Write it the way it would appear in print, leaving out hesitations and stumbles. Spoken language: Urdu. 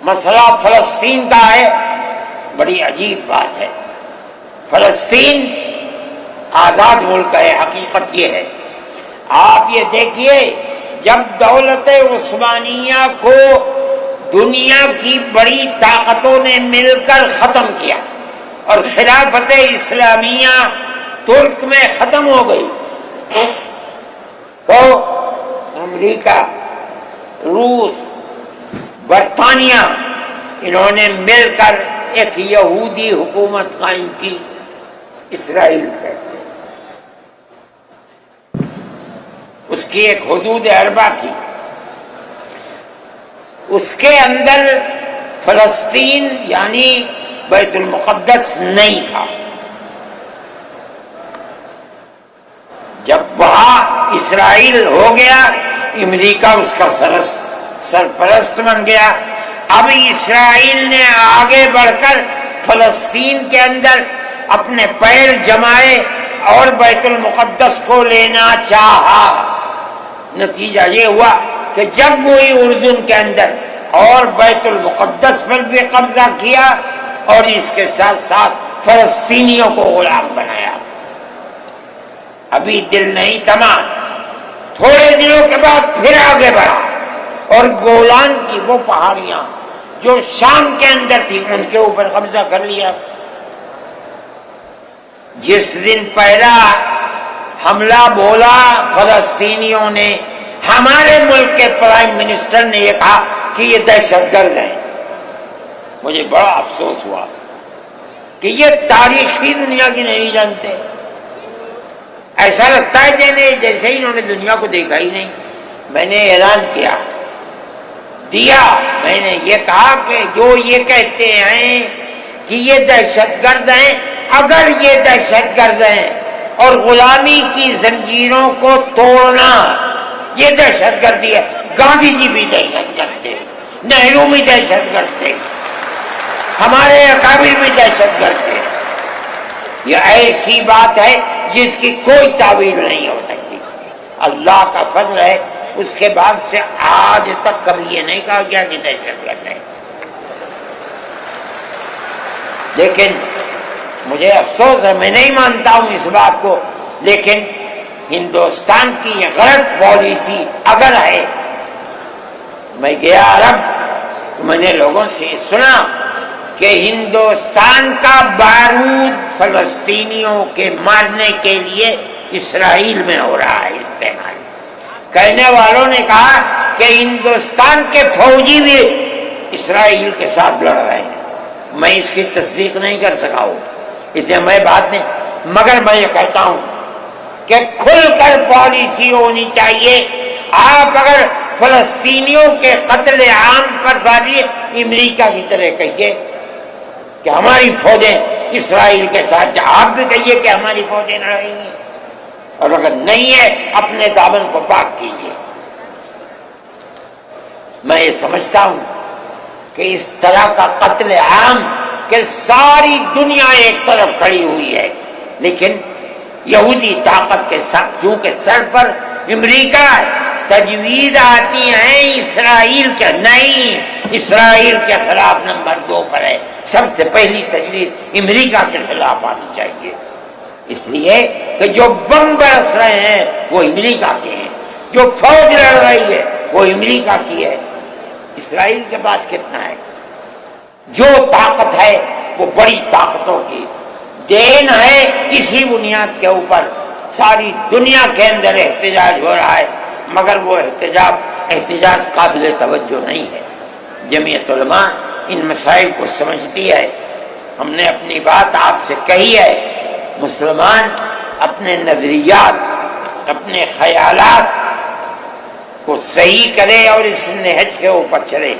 مسئلہ فلسطین کا ہے، بڑی عجیب بات ہے۔ فلسطین آزاد ملک ہے، حقیقت یہ ہے۔ آپ یہ دیکھیے، جب دولت عثمانیہ کو دنیا کی بڑی طاقتوں نے مل کر ختم کیا اور خلافت اسلامیہ ترک میں ختم ہو گئی، تو امریکہ، روس، برطانیہ، انہوں نے مل کر ایک یہودی حکومت قائم کی، اسرائیل ہے۔ اس کی ایک حدود اربع تھی، اس کے اندر فلسطین یعنی بیت المقدس نہیں تھا۔ جب وہاں اسرائیل ہو گیا، امریکہ اس کا سرپرست بن گیا۔ اب اسرائیل نے آگے بڑھ کر فلسطین کے اندر اپنے پیر جمائے اور بیت المقدس کو لینا چاہا۔ نتیجہ یہ ہوا کہ جب وہی اردن کے اندر اور بیت المقدس پر بھی قبضہ کیا اور اس کے ساتھ ساتھ فلسطینیوں کو غلام بنایا۔ ابھی دل نہیں تھما، تھوڑے دنوں کے بعد پھر آگے بڑھا اور گولان کی وہ پہاڑیاں جو شام کے اندر تھی ان کے اوپر قبضہ کر لیا۔ جس دن پہلا حملہ بولا فلسطینیوں نے، ہمارے ملک کے پرائم منسٹر نے یہ کہا کہ یہ دہشت گرد ہیں۔ مجھے بڑا افسوس ہوا کہ یہ تاریخ بھی دنیا کی نہیں جانتے۔ ایسا لگتا ہے جیسے ہی انہوں نے دنیا کو دیکھا ہی نہیں۔ میں نے اعلان دیا، میں نے یہ کہا کہ جو یہ کہتے ہیں کہ یہ دہشت گرد ہیں، اگر یہ دہشت گرد ہیں اور غلامی کی زنجیروں کو توڑنا یہ دہشت گردی ہے، گاندھی جی بھی دہشت گرد تھے، نہرو بھی دہشت گرد تھے، ہمارے اکابر بھی دہشت گرد تھے۔ یہ ایسی بات ہے جس کی کوئی تعویل نہیں ہو سکتی۔ اللہ کا فضل ہے، اس کے بعد سے آج تک کبھی یہ نہیں کہا گیا کہ دہشت گرد ہے۔ لیکن مجھے افسوس ہے، میں نہیں مانتا ہوں اس بات کو، لیکن ہندوستان کی یہ غلط پالیسی اگر ہے، میں گیا عرب، میں نے لوگوں سے سنا کہ ہندوستان کا بارود فلسطینیوں کے مارنے کے لیے اسرائیل میں ہو رہا ہے استعمال۔ کہنے والوں نے کہا کہ ہندوستان کے فوجی بھی اسرائیل کے ساتھ لڑ رہے ہیں۔ میں اس کی تصدیق نہیں کر سکا ہوں، اس لیے میں بات نہیں، مگر میں یہ کہتا ہوں کہ کھل کر پالیسی ہونی چاہیے۔ آپ اگر فلسطینیوں کے قتل عام پر بازی امریکہ کی طرح کہیے کہ ہماری فوجیں اسرائیل کے ساتھ، آپ بھی کہیے کہ ہماری فوجیں لڑیں گی، اور اگر نہیں ہے اپنے دامن کو پاک کیجیے۔ میں یہ سمجھتا ہوں کہ اس طرح کا قتل عام کہ ساری دنیا ایک طرف کھڑی ہوئی ہے، لیکن یہودی طاقت کے ساتھ کیونکہ سر پر امریکہ ہے، تجویز آتی ہیں اسرائیل کے، نہیں، اسرائیل کے خلاف نمبر 2 پر ہے۔ سب سے پہلی تجویز امریکہ کے خلاف آنی چاہیے، اس لیے کہ جو بم برس رہے ہیں وہ امریکہ کے ہیں، جو فوج لڑ رہی ہے وہ امریکہ کی ہے۔ اسرائیل کے پاس کتنا ہے؟ جو طاقت ہے وہ بڑی طاقتوں کی دین ہے۔ اسی بنیاد کے اوپر ساری دنیا کے اندر احتجاج ہو رہا ہے، مگر وہ احتجاج قابل توجہ نہیں ہے۔ جمعیت علماء ان مسائل کو سمجھتی ہے، ہم نے اپنی بات آپ سے کہی ہے۔ مسلمان اپنے نظریات، اپنے خیالات کو صحیح کرے اور اس نہج کے اوپر چلے۔